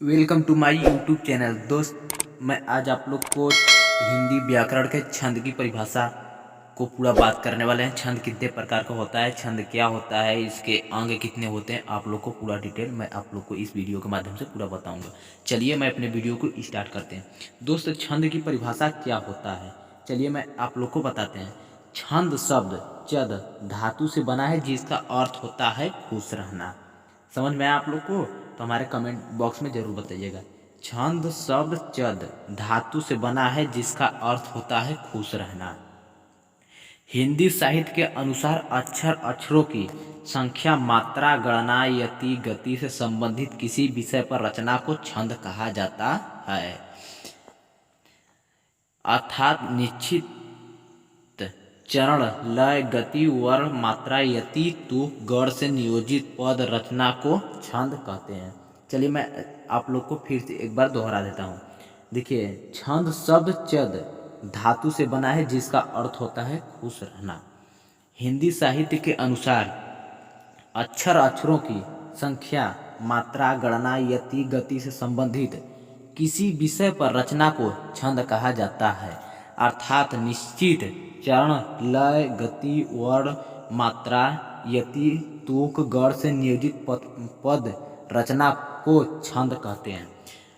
Welcome to my YouTube channel. दोस्त, मैं आज आप लोग को हिंदी व्याकरण के छंद की परिभाषा को पूरा बात करने वाले हैं। छंद कितने प्रकार का होता है, छंद क्या होता है, इसके अंग कितने होते हैं, आप लोग को पूरा डिटेल मैं आप लोग को इस वीडियो के माध्यम से पूरा बताऊंगा। चलिए मैं अपने वीडियो को स्टार्ट करते हैं। दोस्त, छंद की परिभाषा क्या होता है, चलिए मैं आप लोग को बताते हैं। छंद शब्द चद धातु से बना है जिसका अर्थ होता है खुश रहना। समझ में आया आप लोग को? तो हमारे कमेंट बॉक्स में जरूर बताइएगा। छंद शब्द चद धातु से बना है जिसका अर्थ होता है खुश रहना। हिंदी साहित्य के अनुसार अक्षर अक्षरों की संख्या, मात्रा, गणना, यति, गति से संबंधित किसी विषय पर रचना को छंद कहा जाता है। अर्थात निश्चित चरण, लय, गति, वर्ण, मात्रा, यति, तुक, गढ़ से नियोजित पद रचना को छंद कहते हैं। चलिए मैं आप लोग को फिर से एक बार दोहरा देता हूँ। देखिए, छंद शब्द चद धातु से बना है जिसका अर्थ होता है खुश रहना। हिंदी साहित्य के अनुसार अक्षर अक्षरों की संख्या, मात्रा, गणना, यति, गति से संबंधित किसी विषय पर रचना को छंद कहा जाता है। अर्थात निश्चित चरण, लय, गति, वर्ण, मात्रा, यति, तुक, गढ़ से नियोजित पद रचना को छंद कहते हैं।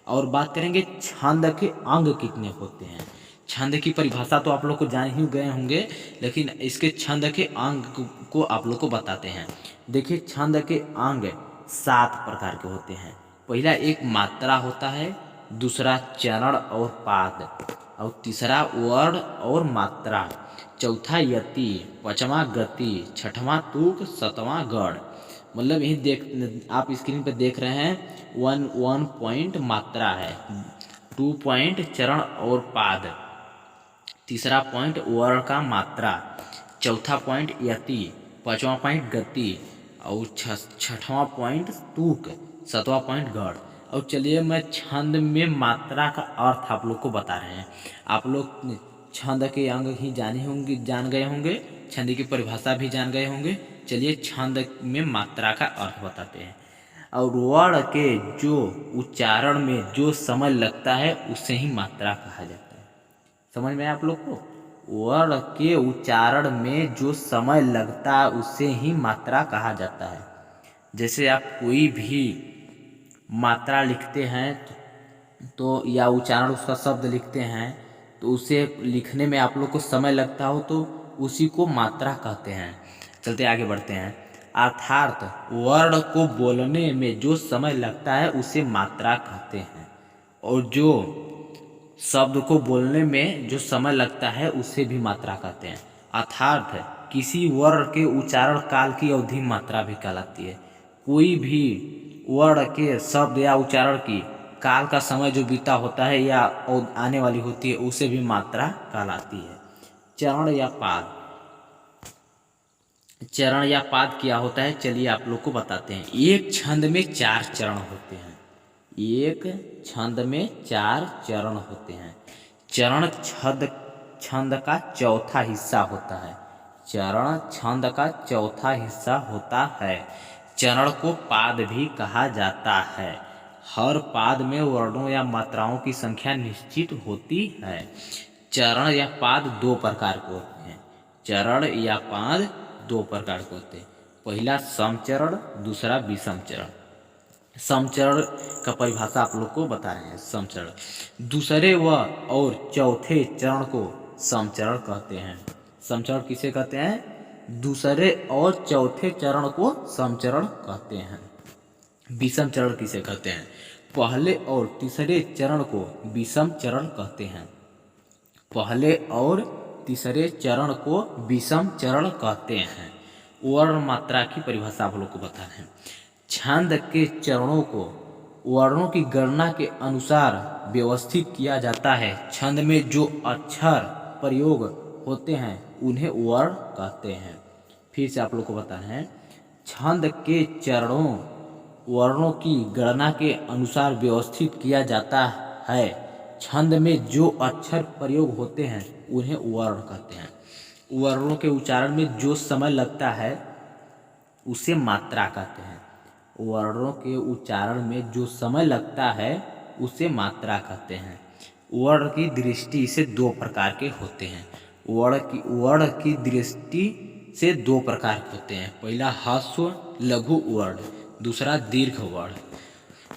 और बात करेंगे छंद के अंग कितने होते हैं। छंद की परिभाषा तो आप लोग को जान ही गए होंगे, लेकिन इसके छंद के अंग को आप लोग को बताते हैं। देखिए, छंद के अंग 7 प्रकार के होते हैं। पहला एक मात्रा होता है, दूसरा चरण और पाद, और तीसरा वर्ण और मात्रा, चौथा यति, पांचवा गति, छठवां तुक, सातवां गढ़। मतलब यही देख आप स्क्रीन पर देख रहे हैं, 1 पॉइंट मात्रा है, 2 पॉइंट चरण और पाद, तीसरा पॉइंट वर्ण का मात्रा, चौथा पॉइंट यति, पांचवा पॉइंट गति, और छठवां पॉइंट तुक, सातवां पॉइंट गढ़। और चलिए मैं छंद में मात्रा का अर्थ आप लोग को बता रहे हैं। आप लोग छंद के अंग ही जान गए होंगे, छंद की परिभाषा भी जान गए होंगे। चलिए छंद में मात्रा का अर्थ बताते हैं। और वर्ण के जो उच्चारण में जो समय लगता है उसे ही मात्रा कहा जाता है। समझ में आया आप लोग को? वर्ण के उच्चारण में जो समय लगता है उसे ही मात्रा कहा जाता है। जैसे आप कोई भी मात्रा लिखते हैं तो या उच्चारण उसका शब्द लिखते हैं तो उसे लिखने में आप लोग को समय लगता हो तो उसी को मात्रा कहते हैं। चलते आगे बढ़ते हैं। अर्थात वर्ण को बोलने में जो समय लगता है उसे मात्रा कहते हैं, और जो शब्द को बोलने में जो समय लगता है उसे भी मात्रा कहते हैं। अर्थात किसी वर्ण के उच्चारण काल की अवधि मात्रा भी कहलाती है। कोई भी वर्ण के शब्द या उच्चारण की काल का समय जो बीता होता है या आने वाली होती है उसे भी मात्रा कहलाती है। चरण या पाद, चरण या पाद क्या होता है चलिए आप लोग को बताते हैं। एक छंद में 4 चरण होते हैं। एक छंद में 4 चरण होते हैं। चरण छंद का चौथा हिस्सा होता है। चरण छंद का चौथा हिस्सा होता है। चरण को पाद भी कहा जाता है। हर पाद में वर्णों या मात्राओं की संख्या निश्चित होती है। चरण या पाद 2 प्रकार के होते हैं। चरण या पाद 2 प्रकार के होते हैं। पहला समचरण, दूसरा विषम चरण। समचरण का परिभाषा आप लोग को बता रहे हैं। समचरण दूसरे व और चौथे चरण को समचरण कहते हैं। समचरण किसे कहते हैं? दूसरे और चौथे चरण को समचरण कहते हैं। विषम चरण किसे कहते हैं? पहले और तीसरे चरण को विषम चरण कहते हैं। पहले और तीसरे चरण को विषम चरण कहते हैं। वर्ण मात्रा की परिभाषा आप लोग को बता रहे हैं। छंद के चरणों को वर्णों की गणना के अनुसार व्यवस्थित किया जाता है। छंद में जो अक्षर प्रयोग होते हैं उन्हें वर्ण कहते हैं। फिर से आप लोग को बता रहे हैं, छंद के चरणों वर्णों की गणना के अनुसार व्यवस्थित किया जाता है। छंद में जो अक्षर प्रयोग होते हैं उन्हें वर्ण कहते हैं। वर्णों के उच्चारण में जो समय लगता है उसे मात्रा कहते हैं। वर्णों के उच्चारण में जो समय लगता है उसे मात्रा कहते हैं। वर्ण की दृष्टि से दो प्रकार के होते हैं। वर्ण की दृष्टि से दो प्रकार के होते हैं। पहला ह्रस्व लघु वर्ण, दूसरा दीर्घ वर्ण।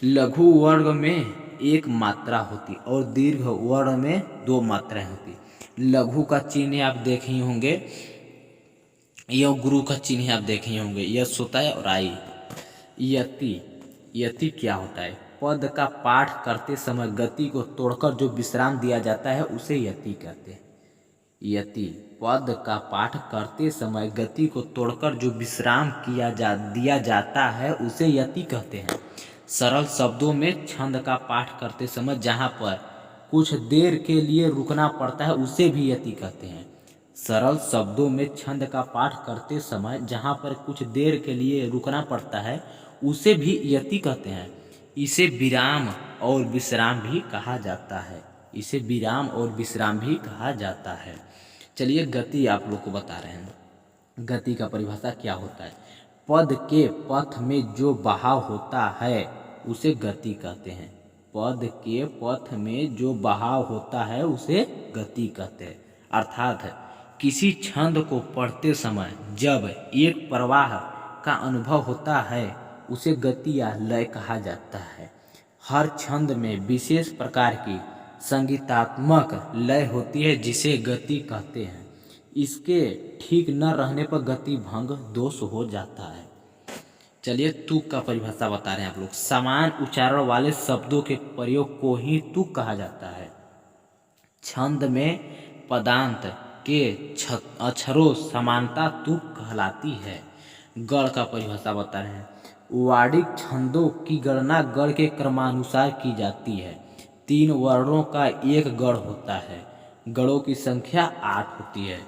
लघु वर्ण में एक मात्रा होती और दीर्घ वर्ण में दो मात्राएं होती। लघु का चिन्ह आप देखे ही होंगे, यह गुरु का चिन्ह आप देखे ही होंगे, यश होता है और आई। यति, यति क्या होता है? पद का पाठ करते समय गति को तोड़कर जो विश्राम दिया जाता है उसे यति कहते हैं। यति, पद का पाठ करते समय गति को तोड़कर जो विश्राम दिया जाता है उसे यति कहते हैं। सरल शब्दों में छंद का पाठ करते समय जहाँ पर कुछ देर के लिए रुकना पड़ता है उसे भी यति कहते हैं। सरल शब्दों में छंद का पाठ करते समय जहाँ पर कुछ देर के लिए रुकना पड़ता है उसे भी यति कहते हैं। इसे विराम और विश्राम भी कहा जाता है। इसे विराम और विश्राम भी कहा जाता है। चलिए गति आप लोग को बता रहे हैं। गति का परिभाषा क्या होता है? पद के पथ में जो बहाव होता है उसे गति कहते हैं। पद के पथ में जो बहाव होता है उसे गति कहते हैं। अर्थात किसी छंद को पढ़ते समय जब एक प्रवाह का अनुभव होता है उसे गति या लय कहा जाता है। हर छंद में विशेष प्रकार की संगीतात्मक लय होती है जिसे गति कहते हैं। इसके ठीक न रहने पर गति भंग दोष हो जाता है। चलिए तुक का परिभाषा बता रहे हैं आप लोग। समान उच्चारण वाले शब्दों के प्रयोग को ही तुक कहा जाता है। छंद में पदांत के अक्षरों समानता तुक कहलाती है। गढ़ का परिभाषा बता रहे हैं। वार्णिक छंदों की गणना गढ़ के क्रमानुसार की जाती है। 3 वर्णों का एक गढ़ होता है। गढ़ों की संख्या 8 होती है।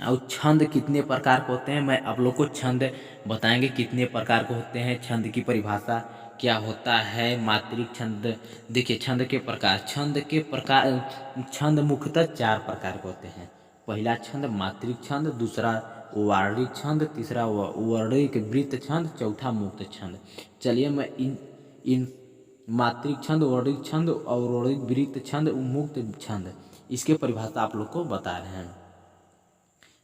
और छंद कितने प्रकार के होते हैं, मैं आप लोग को छंद बताएंगे कितने प्रकार के होते हैं। छंद की परिभाषा क्या होता है। मात्रिक छंद, देखिए छंद के प्रकार, छंद मुख्यतः 4 प्रकार के होते हैं। पहला छंद मात्रिक छंद, दूसरा वार्णिक छंद, तीसरा वर्णिक वृत्त छंद, चौथा मुक्त छंद। चलिए मैं इन मात्रिक छंद, वर्णिक छंद और वर्णिक वृत्त छंद, मुक्त छंद, इसके परिभाषा आप लोग को बता रहे हैं।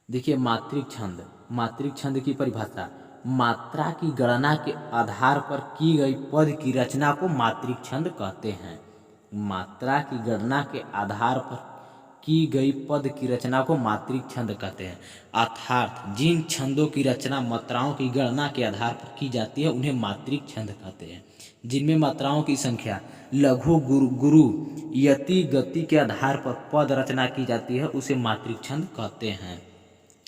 देखिए मात्रिक छंद की परिभाषा, मात्रा की गणना के आधार पर की गई पद की रचना को मात्रिक छंद कहते हैं। मात्रा की गणना के आधार पर की गई पद की रचना को मात्रिक छंद कहते हैं। अर्थात जिन छंदों की रचना मात्राओं की गणना के आधार पर की जाती है उन्हें मात्रिक छंद कहते हैं। जिनमें मात्राओं की संख्या लघु, गुरु, यति, गति के आधार पर पद रचना की जाती है उसे मात्रिक छंद कहते हैं।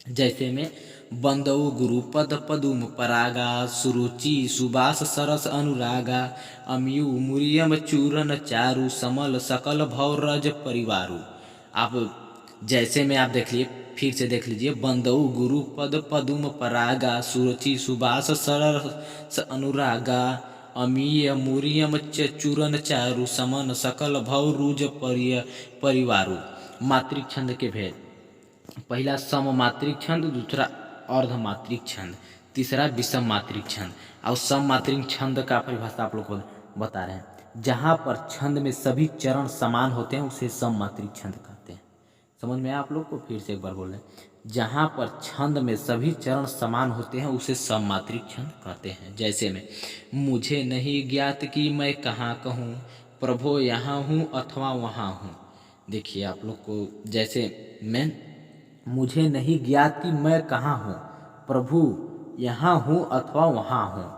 जैसे में बंदऊ गुरु, पद पदुम परागा, सुरुचि सुबास सरस अनुरागा, अम्यु मुरियम चूरन चारु, समल सकल भौरज परिवारु। आप जैसे में आप देख लिए, फिर से देख लीजिए। बंदऊ गुरु, पद पदुम परागा, सुरुचि सुबास सरस अनुरागा, अमीय मुरियम चूरन चारु, समन सकल भौरुज परिवारु। मात्रिक छंद के भेद, पहला सम मात्रिक छंद, दूसरा अर्ध मात्रिक छंद, तीसरा विषम मात्रिक छंद। और सम मात्रिक छंद का परिभाषा आप लोग को बता रहे हैं। जहाँ पर छंद में सभी चरण समान होते हैं उसे सम मात्रिक छंद कहते हैं। समझ में आप लोग को? फिर से एक बार बोल रहे हैं। जहाँ पर छंद में सभी चरण समान होते हैं उसे सम मात्रिक छंद कहते हैं। जैसे में मुझे नहीं ज्ञात कि मैं कहाँ कहूँ, प्रभो यहाँ हूँ अथवा वहाँ हूँ। देखिए आप लोग को, जैसे मैं मुझे नहीं ज्ञात कि मैं कहाँ हूँ, प्रभु यहाँ हूँ अथवा वहाँ हूँ।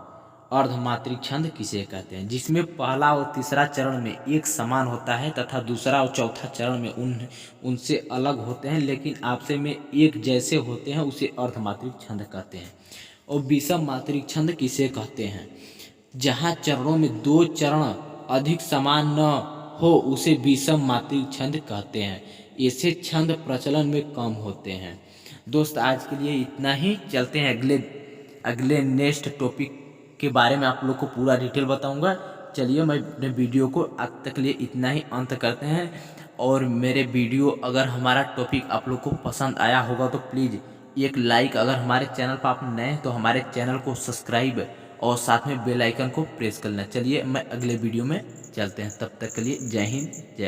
अर्धमात्रिक छंद किसे कहते हैं? जिसमें पहला और तीसरा चरण में एक समान होता है तथा दूसरा और चौथा चरण में उनसे अलग होते हैं लेकिन आपसे में एक जैसे होते हैं, उसे अर्धमात्रिक छंद कहते हैं। और विषम मात्रिक छंद किसे कहते हैं? जहाँ चरणों में 2 चरण अधिक समान न हो उसे विषम मात्रिक छंद कहते हैं। ऐसे छंद प्रचलन में कम होते हैं। दोस्त आज के लिए इतना ही। चलते हैं अगले नेक्स्ट टॉपिक के बारे में आप लोग को पूरा डिटेल बताऊंगा। चलिए मैं अपने वीडियो को अब तक लिए इतना ही अंत करते हैं। और मेरे वीडियो अगर हमारा टॉपिक आप लोग को पसंद आया होगा तो प्लीज़ एक लाइक, अगर हमारे चैनल पर आप नए हैं तो हमारे चैनल को सब्सक्राइब और साथ में बेल आइकन को प्रेस कर लेना। चलिए मैं अगले वीडियो में चलते हैं, तब तक के लिए जय हिंद जय।